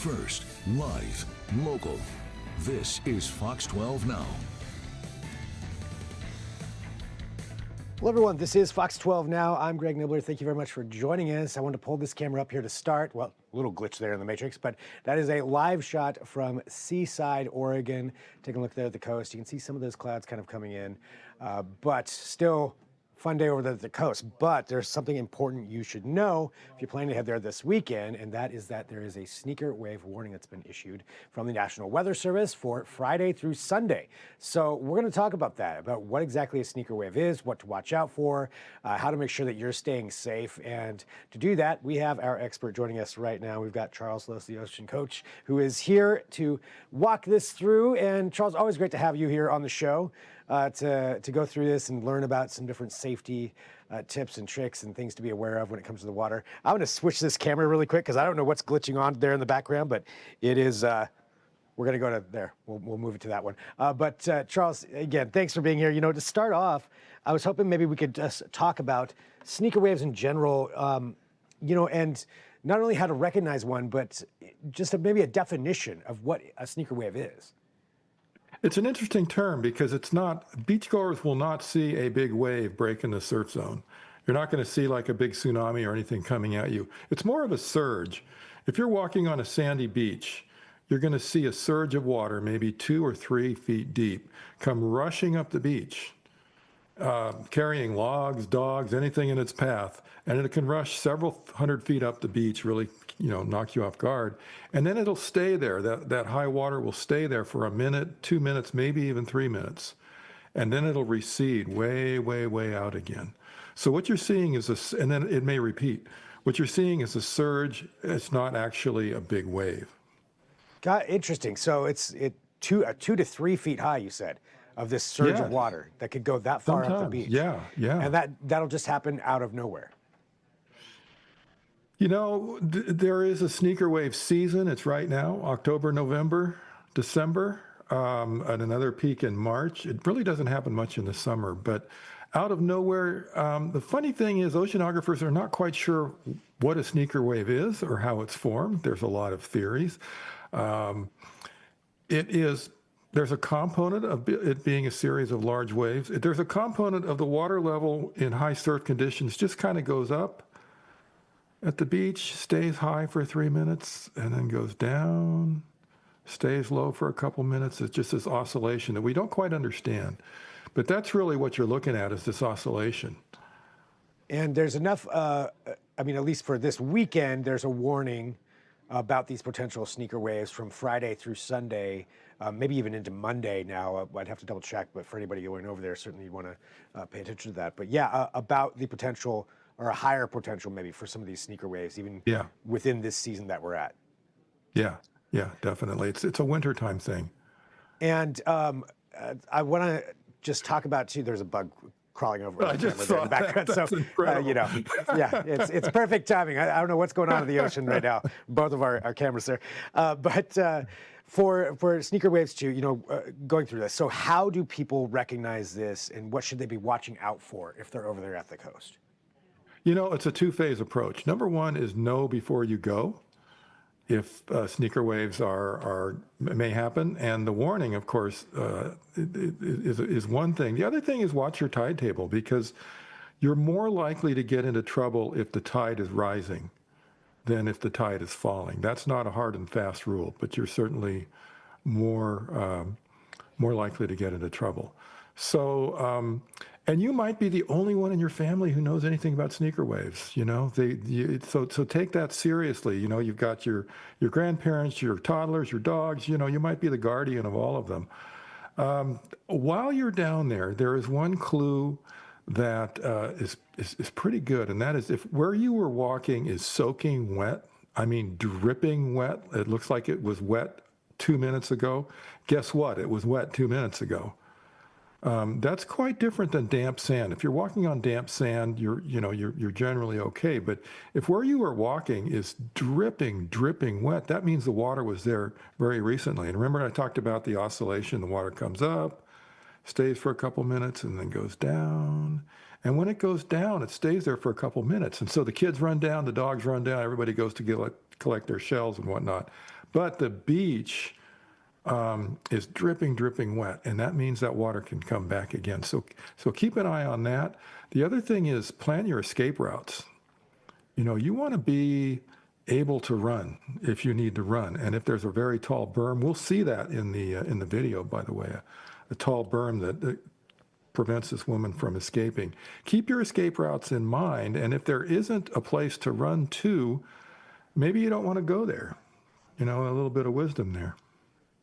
first, live, local. This is Fox 12 Now. Hello, everyone. This is Fox 12 Now. I'm Greg Nibbler. Thank you very much for joining us. I wanted to pull this camera up here to start. Well, a little glitch there in the matrix, but that is a live shot from Seaside, Oregon. Taking a look there at the coast. You can see some of those clouds kind of coming in, but still fun day over there at the coast. But there's something important you should know if you're planning to head there this weekend, and that is that there is a sneaker wave warning that's been issued from the National Weather Service for Friday through Sunday. So we're going to talk about that, about what exactly a sneaker wave is, what to watch out for, how to make sure that you're staying safe. And to do that, we have our expert joining us right now. We've got Charles Loos, the ocean coach, who is here to walk this through. And Charles, always great to have you here on the show. To go through this and learn about some different safety tips and tricks and things to be aware of when it comes to the water. I'm going to switch this camera really quick because I don't know what's glitching on there in the background, but it is, we're going to go to there. We'll move it to that one. But Charles, again, thanks for being here. You know, to start off, I was hoping maybe we could just talk about sneaker waves in general, you know, and not only how to recognize one, but just maybe a definition of what a sneaker wave is. It's an interesting term because it's not, beachgoers will not see a big wave break in the surf zone. You're not going to see like a big tsunami or anything coming at you. It's more of a surge. If you're walking on a sandy beach, you're going to see a surge of water, maybe 2 or 3 feet deep, come rushing up the beach, carrying logs, dogs, anything in its path. And it can rush several hundred feet up the beach, really, you know, knock you off guard. And then it'll stay there. That high water will stay there for a minute, 2 minutes, maybe even 3 minutes. And then it'll recede way, way, way out again. So what you're seeing is and then it may repeat. What you're seeing is a surge. It's not actually a big wave. Interesting. So it's 2 to 3 feet high, you said, of this surge of water that could go that far up the beach. Yeah. And that'll just happen out of nowhere. You know, there is a sneaker wave season. It's right now, October, November, December, at another peak in March. It really doesn't happen much in the summer, but out of nowhere, the funny thing is oceanographers are not quite sure what a sneaker wave is or how it's formed. There's a lot of theories. There's a component of it being a series of large waves. There's a component of the water level in high surf conditions just kind of goes up at the beach, stays high for 3 minutes, and then goes down, stays low for a couple minutes. It's just this oscillation that we don't quite understand. But that's really what you're looking at, is this oscillation. And there's enough, I mean, at least for this weekend, there's a warning about these potential sneaker waves from Friday through Sunday, maybe even into Monday now. I'd have to double check, but for anybody going over there, certainly you want to pay attention to that. But yeah, about the potential, or a higher potential maybe, for some of these sneaker waves, even within this season that we're at. Yeah, definitely. It's a wintertime thing. And I want to just talk about, too, there's a bug crawling over the camera there in the background. So, you know, yeah, it's perfect timing. I don't know what's going on in the ocean right now, both of our cameras there. But for sneaker waves, too, you know, going through this, so how do people recognize this, and what should they be watching out for if they're over there at the coast? You know, it's a two-phase approach. Number one is know before you go if sneaker waves may happen, and the warning, of course, is one thing. The other thing is watch your tide table, because you're more likely to get into trouble if the tide is rising than if the tide is falling. That's not a hard and fast rule, but you're certainly more likely to get into trouble. So, and you might be the only one in your family who knows anything about sneaker waves. You know, so take that seriously. You know, you've got your grandparents, your toddlers, your dogs. You know, you might be the guardian of all of them. While you're down there, there is one clue that is pretty good, and that is if where you were walking is soaking wet. I mean, dripping wet. It looks like it was wet 2 minutes ago. Guess what? It was wet 2 minutes ago. That's quite different than damp sand. If you're walking on damp sand, you're generally okay. But if where you are walking is dripping wet, that means the water was there very recently. And remember, I talked about the oscillation. The water comes up, stays for a couple minutes, and then goes down. And when it goes down, it stays there for a couple minutes. And so the kids run down, the dogs run down, everybody goes to collect their shells and whatnot. But the beach is dripping wet, and that means that water can come back again. So keep an eye on that. The other thing is plan your escape routes. You want to be able to run if you need to run, and if there's a very tall berm, we'll see that in the video, by the way, a tall berm that prevents this woman from escaping. Keep your escape routes in mind, and if there isn't a place to run to, maybe you don't want to go there. A little bit of wisdom there.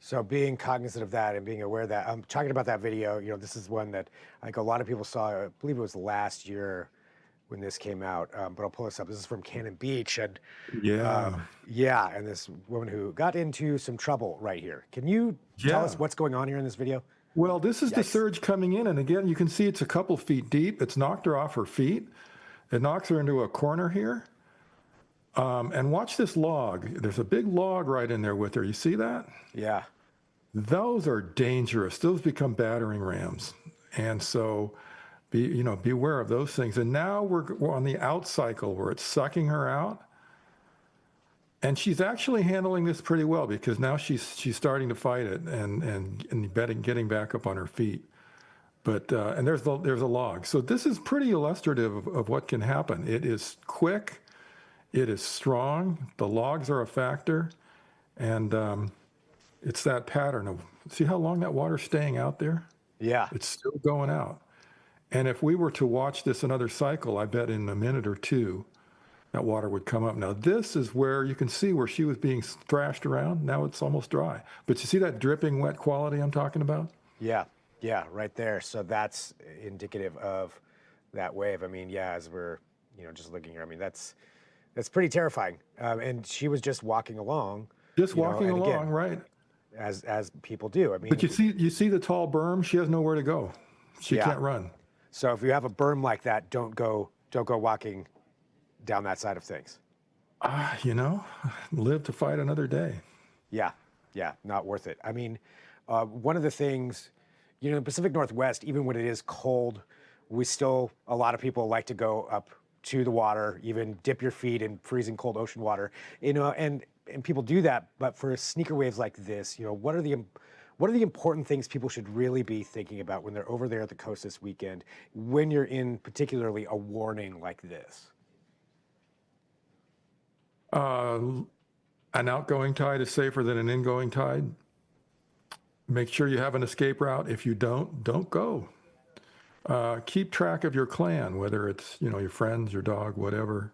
So being cognizant of that and being aware of that, I'm talking about that video, this is one that I think a lot of people saw. I believe it was last year when this came out, but I'll pull this up. This is from Cannon Beach, and and this woman who got into some trouble right here. Can you tell us what's going on here in this video? Well, this is the surge coming in, and again, you can see it's a couple feet deep. It's knocked her off her feet. It knocks her into a corner here. And watch this log. There's a big log right in there with her. You see that? Yeah. Those are dangerous. Those become battering rams. And so be aware of those things. And now we're on the out cycle where it's sucking her out. And she's actually handling this pretty well because now she's starting to fight it and getting back up on her feet. But and there's a log. So this is pretty illustrative of what can happen. It is quick. It is strong. The logs are a factor. And it's that pattern of, see how long that water's staying out there? Yeah. It's still going out. And if we were to watch this another cycle, I bet in a minute or two, that water would come up. Now, this is where you can see where she was being thrashed around. Now it's almost dry. But you see that dripping wet quality I'm talking about? Yeah, right there. So that's indicative of that wave. I mean, as we're, just looking here, I mean, that's pretty terrifying. And she was just walking along. Just walking along, again, right. As people do. I mean, but you see the tall berm? She has nowhere to go. She can't run. So if you have a berm like that, don't go walking down that side of things. Live to fight another day. Yeah, not worth it. I mean, one of the things, in the Pacific Northwest, even when it is cold, a lot of people like to go up to the water, even dip your feet in freezing cold ocean water, and people do that. But for sneaker waves like this, what are the important things people should really be thinking about when they're over there at the coast this weekend, when you're in particularly a warning like this? An outgoing tide is safer than an ingoing tide. Make sure you have an escape route. If you don't go. Keep track of your clan, whether it's, your friends, your dog, whatever.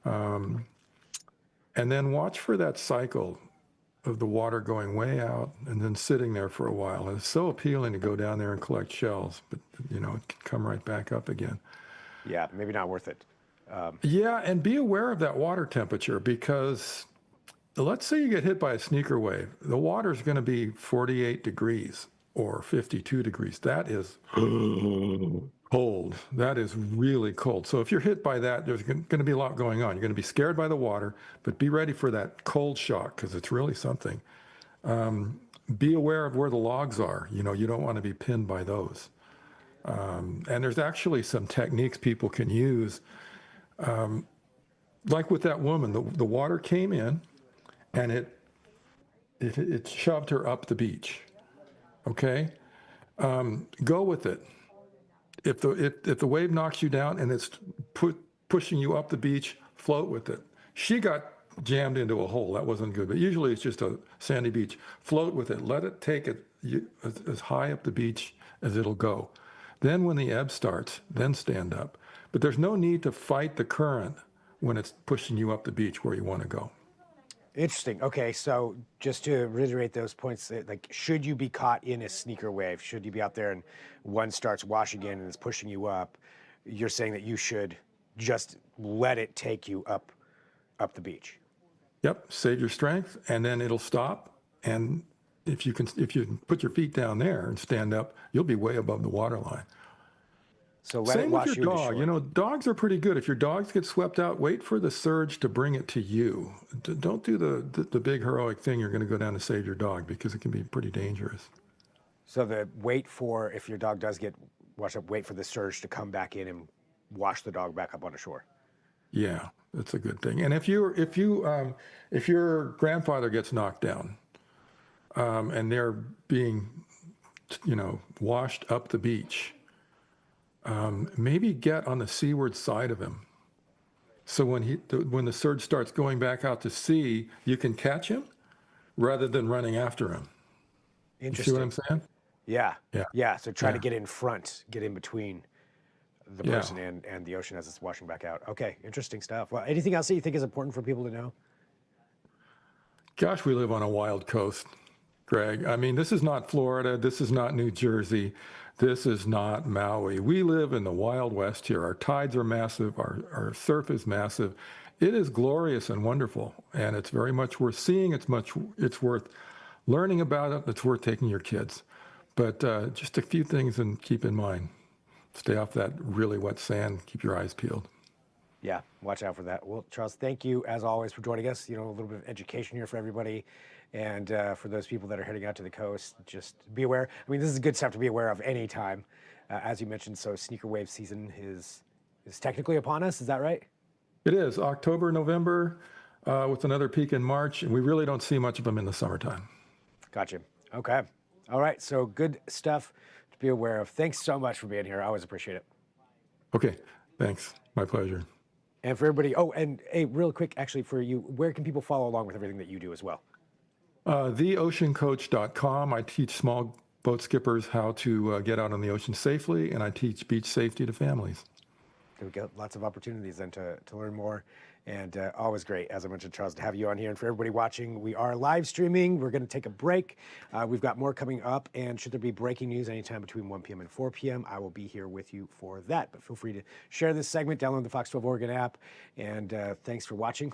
And then watch for that cycle of the water going way out and then sitting there for a while. And it's so appealing to go down there and collect shells, but, it can come right back up again. Yeah, maybe not worth it. And be aware of that water temperature because let's say you get hit by a sneaker wave. The water's going to be 48 degrees or 52 degrees. That is cold. That is really cold. So if you're hit by that, there's going to be a lot going on. You're going to be scared by the water, but be ready for that cold shock because it's really something. Be aware of where the logs are. You don't want to be pinned by those. And there's actually some techniques people can use. Like with that woman, the water came in and it shoved her up the beach. Okay? Go with it. If the wave knocks you down and it's pushing you up the beach, float with it. She got jammed into a hole. That wasn't good. But usually it's just a sandy beach. Float with it. Let it take it as high up the beach as it'll go. Then when the ebb starts, then stand up. But there's no need to fight the current when it's pushing you up the beach where you want to go. Interesting. Okay, so just to reiterate those points, should you be caught in a sneaker wave? Should you be out there and one starts washing in and is pushing you up? You're saying that you should just let it take you up the beach. Yep. Save your strength, and then it'll stop. And if you put your feet down there and stand up, you'll be way above the water line. So let it wash you. Same with your dog. Dogs are pretty good. If your dogs get swept out, wait for the surge to bring it to you. Don't do the big heroic thing. You're going to go down to save your dog because it can be pretty dangerous. So if your dog does get washed up, wait for the surge to come back in and wash the dog back up on the shore. Yeah. It's a good thing. And if your grandfather gets knocked down, and they're being, washed up the beach, maybe get on the seaward side of him. So when the surge starts going back out to sea, you can catch him rather than running after him. You see Interesting. what I'm saying? Yeah. Yeah. Yeah. So try to Yeah. get in front, get in between the Yeah. person and the ocean as it's washing back out. Okay. Interesting stuff. Well, anything else that you think is important for people to know? Gosh, we live on a wild coast, Greg. I mean, this is not Florida. This is not New Jersey. This is not Maui. We live in the Wild West here. Our tides are massive. Our surf is massive. It is glorious and wonderful, and it's very much worth seeing. It's worth learning about it. It's worth taking your kids. But just a few things and keep in mind. Stay off that really wet sand. Keep your eyes peeled. Yeah, watch out for that. Well, Charles, thank you as always for joining us. A little bit of education here for everybody. And for those people that are heading out to the coast, just be aware. I mean, this is good stuff to be aware of any time. As you mentioned, so sneaker wave season is technically upon us. Is that right? It is October, November, with another peak in March, and we really don't see much of them in the summertime. Gotcha. Okay. All right. So good stuff to be aware of. Thanks so much for being here. I always appreciate it. Okay, thanks. My pleasure. And for everybody, and hey, real quick, actually, for you, where can people follow along with everything that you do as well? TheOceanCoach.com. I teach small boat skippers how to get out on the ocean safely, and I teach beach safety to families. There we go. Lots of opportunities then to learn more. And always great, as I mentioned, Charles, to have you on here. And for everybody watching, we are live streaming. We're going to take a break. We've got more coming up. And should there be breaking news anytime between 1 p.m. and 4 p.m., I will be here with you for that. But feel free to share this segment, download the Fox 12 Oregon app. And thanks for watching.